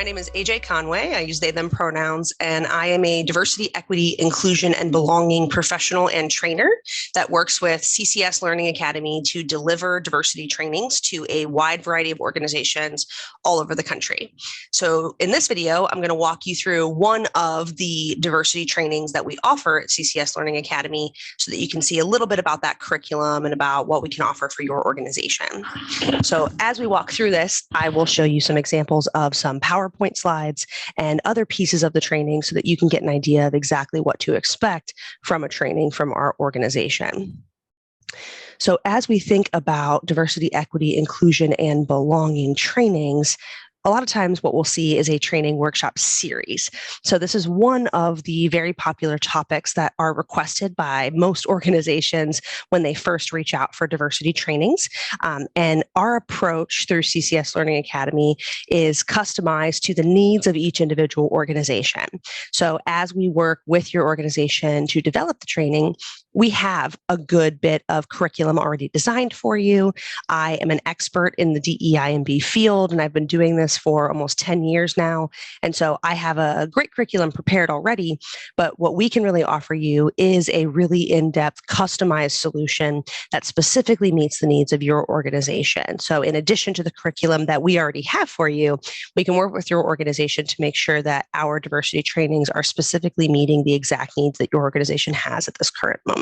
My name is AJ Conway. I use they, them pronouns, and I am a diversity, equity, inclusion, and belonging professional and trainer that works with CCS Learning Academy to deliver diversity trainings to a wide variety of organizations all over the country. So in this video, I'm going to walk you through one of the diversity trainings that we offer at CCS Learning Academy so that you can see a little bit about that curriculum and about what we can offer for your organization. So as we walk through this, I will show you some examples of some PowerPoint slides and other pieces of the training so that you can get an idea of exactly what to expect from a training from our organization. So as we think about diversity, equity, inclusion, and belonging trainings, a lot of times what we'll see is a training workshop series. So this is one of the very popular topics that are requested by most organizations when they first reach out for diversity trainings. And our approach through CCS Learning Academy is customized to the needs of each individual organization. So as we work with your organization to develop the training, we have a good bit of curriculum already designed for you. I am an expert in the DEI&B field, and I've been doing this for almost 10 years now. And so I have a great curriculum prepared already, but what we can really offer you is a really in-depth, customized solution that specifically meets the needs of your organization. So in addition to the curriculum that we already have for you, we can work with your organization to make sure that our diversity trainings are specifically meeting the exact needs that your organization has at this current moment.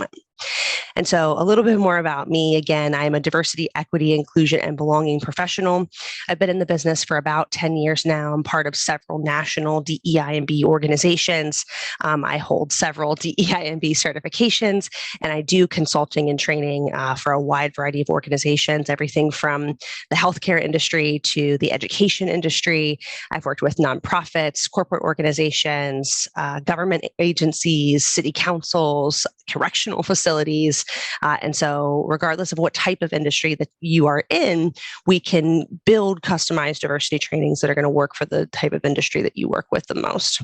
And so a little bit more about me. Again, I'm a diversity, equity, inclusion, and belonging professional. I've been in the business for about 10 years now. I'm part of several national DEI&B organizations. I hold several DEI&B certifications, and I do consulting and training for a wide variety of organizations, everything from the healthcare industry to the education industry. I've worked with nonprofits, corporate organizations, government agencies, city councils, correctional facilities. And so regardless of what type of industry that you are in, we can build customized diversity trainings that are going to work for the type of industry that you work with the most.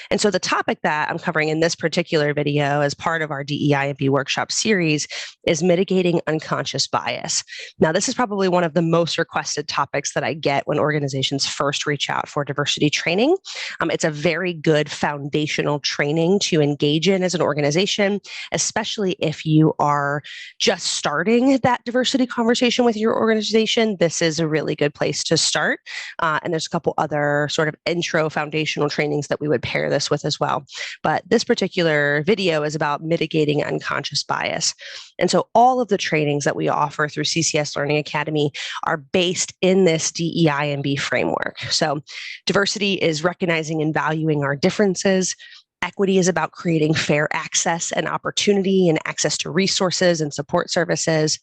And so the topic that I'm covering in this particular video as part of our DEI&B workshop series is mitigating unconscious bias. Now, this is probably one of the most requested topics that I get when organizations first reach out for diversity training. It's a very good foundational training to engage in as an organization, especially if you are just starting that diversity conversation with your organization. This is a really good place to start. And there's a couple other sort of intro foundational trainings that we would pair this with as well. But this particular video is about mitigating unconscious bias. And so all of the trainings that we offer through CCS Learning Academy are based in this DEI&B framework. So diversity is recognizing and valuing our differences. Equity is about creating fair access and opportunity and access to resources and support services.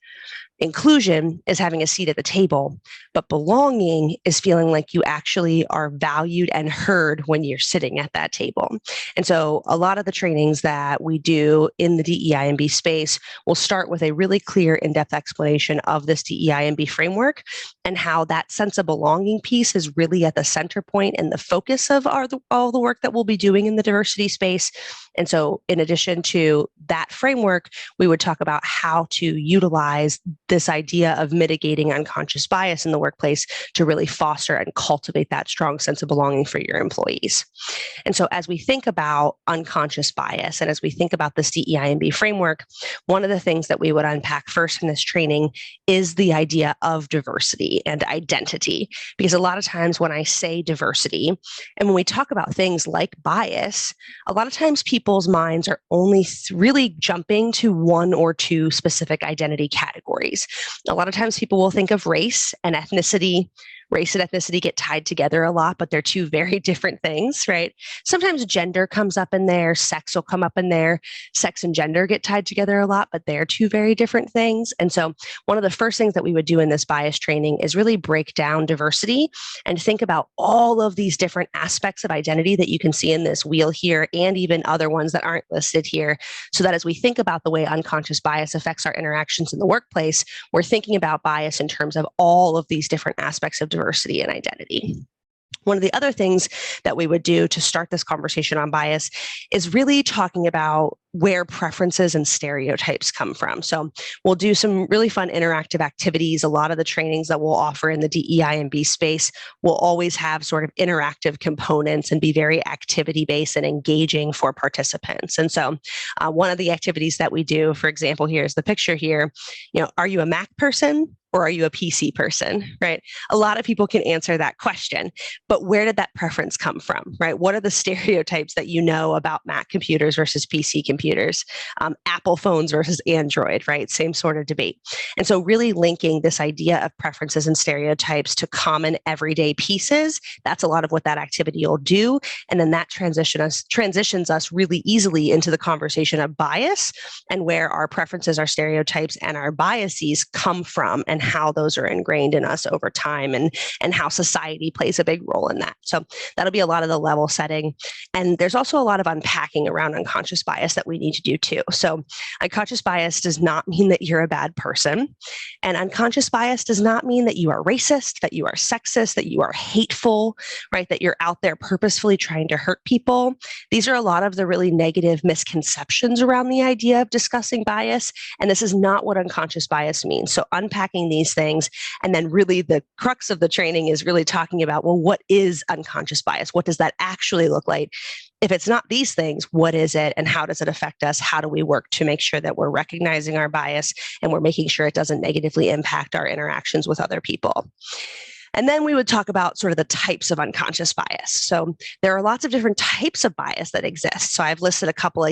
Inclusion is having a seat at the table, but belonging is feeling like you actually are valued and heard when you're sitting at that table. And so a lot of the trainings that we do in the DEI&B space will start with a really clear, in-depth explanation of this DEI&B framework and how that sense of belonging piece is really at the center point and the focus of all the work that we'll be doing in the diversity space. And so in addition to that framework, we would talk about how to utilize this idea of mitigating unconscious bias in the workplace to really foster and cultivate that strong sense of belonging for your employees. And so as we think about unconscious bias and as we think about this DEI&B framework, one of the things that we would unpack first in this training is the idea of diversity and identity. Because a lot of times when I say diversity, and when we talk about things like bias, a lot of times people's minds are only really jumping to one or two specific identity categories. A lot of times people will think of race and ethnicity. Race and ethnicity get tied together a lot, but they're two very different things, right? Sometimes gender comes up in there, sex will come up in there. Sex and gender get tied together a lot, but they're two very different things. And so one of the first things that we would do in this bias training is really break down diversity and think about all of these different aspects of identity that you can see in this wheel here and even other ones that aren't listed here, so that as we think about the way unconscious bias affects our interactions in the workplace, we're thinking about bias in terms of all of these different aspects of diversity and identity. One of the other things that we would do to start this conversation on bias is really talking about where preferences and stereotypes come from. So we'll do some really fun interactive activities. A lot of the trainings that we'll offer in the DEI&B space will always have sort of interactive components and be very activity-based and engaging for participants. And so one of the activities that we do, for example, here's the picture here, are you a Mac person? Or are you a PC person, right? A lot of people can answer that question, but where did that preference come from, right? What are the stereotypes that you know about Mac computers versus PC computers, Apple phones versus Android, right? Same sort of debate. And so really linking this idea of preferences and stereotypes to common everyday pieces, that's a lot of what that activity will do. And then that transitions us really easily into the conversation of bias and where our preferences, our stereotypes, and our biases come from and how those are ingrained in us over time and how society plays a big role in that. So that'll be a lot of the level setting. And there's also a lot of unpacking around unconscious bias that we need to do too. So unconscious bias does not mean that you're a bad person. And unconscious bias does not mean that you are racist, that you are sexist, that you are hateful, right? That you're out there purposefully trying to hurt people. These are a lot of the really negative misconceptions around the idea of discussing bias. And this is not what unconscious bias means. So unpacking these things. And then really the crux of the training is really talking about, well, what is unconscious bias? What does that actually look like? If it's not these things, what is it and how does it affect us? How do we work to make sure that we're recognizing our bias and we're making sure it doesn't negatively impact our interactions with other people? And then we would talk about sort of the types of unconscious bias. So there are lots of different types of bias that exist. So I've listed a couple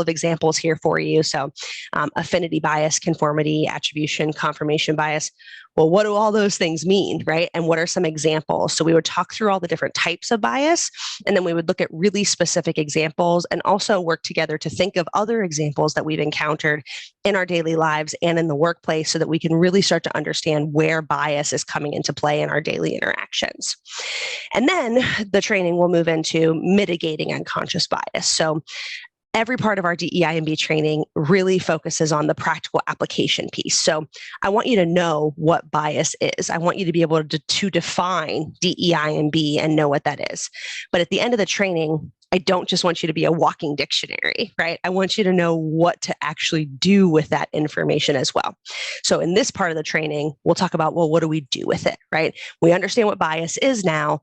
of examples here for you. So affinity bias, conformity, attribution, confirmation bias. Well, what do all those things mean, right? And what are some examples? So we would talk through all the different types of bias, and then we would look at really specific examples and also work together to think of other examples that we've encountered in our daily lives and in the workplace so that we can really start to understand where bias is coming into play in our daily interactions. And then the training will move into mitigating unconscious bias. So every part of our DEI&B training really focuses on the practical application piece. So I want you to know what bias is. I want you to be able to define DEI&B and know what that is. But at the end of the training, I don't just want you to be a walking dictionary, right? I want you to know what to actually do with that information as well. So in this part of the training, we'll talk about, well, what do we do with it, right? We understand what bias is now.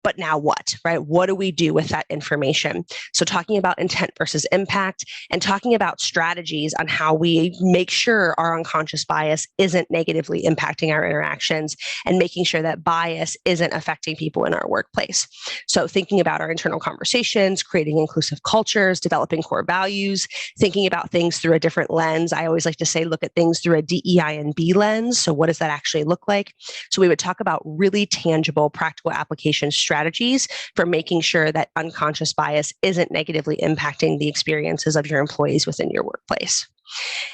But now what, right? What do we do with that information? So talking about intent versus impact and talking about strategies on how we make sure our unconscious bias isn't negatively impacting our interactions and making sure that bias isn't affecting people in our workplace. So thinking about our internal conversations, creating inclusive cultures, developing core values, thinking about things through a different lens. I always like to say, look at things through a DEI&B lens. So what does that actually look like? So we would talk about really tangible, practical application strategies for making sure that unconscious bias isn't negatively impacting the experiences of your employees within your workplace.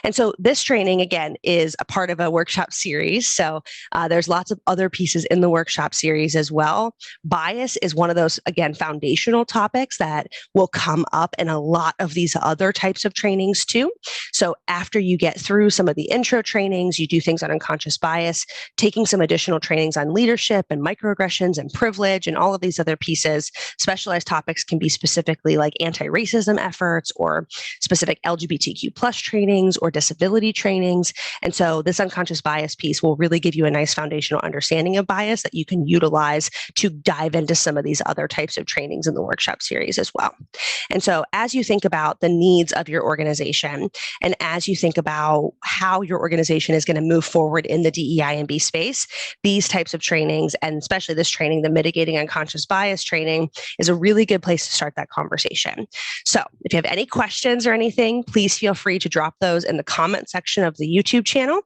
And so this training, again, is a part of a workshop series. So there's lots of other pieces in the workshop series as well. Bias is one of those, again, foundational topics that will come up in a lot of these other types of trainings too. So after you get through some of the intro trainings, you do things on unconscious bias, taking some additional trainings on leadership and microaggressions and privilege and all of these other pieces. Specialized topics can be specifically like anti-racism efforts or specific LGBTQ plus trainings or disability trainings. And so this unconscious bias piece will really give you a nice foundational understanding of bias that you can utilize to dive into some of these other types of trainings in the workshop series as well. And so as you think about the needs of your organization and as you think about how your organization is going to move forward in the DEI&B space, these types of trainings, and especially this training, the mitigating unconscious bias training, is a really good place to start that conversation. So if you have any questions or anything, please feel free to drop those in the comment section of the YouTube channel.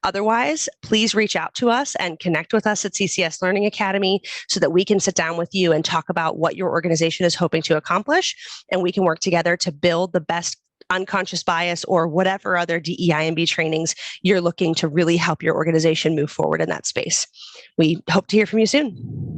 Otherwise, please reach out to us and connect with us at CCS Learning Academy so that we can sit down with you and talk about what your organization is hoping to accomplish, and we can work together to build the best unconscious bias or whatever other DEI&B trainings you're looking to really help your organization move forward in that space. We hope to hear from you soon.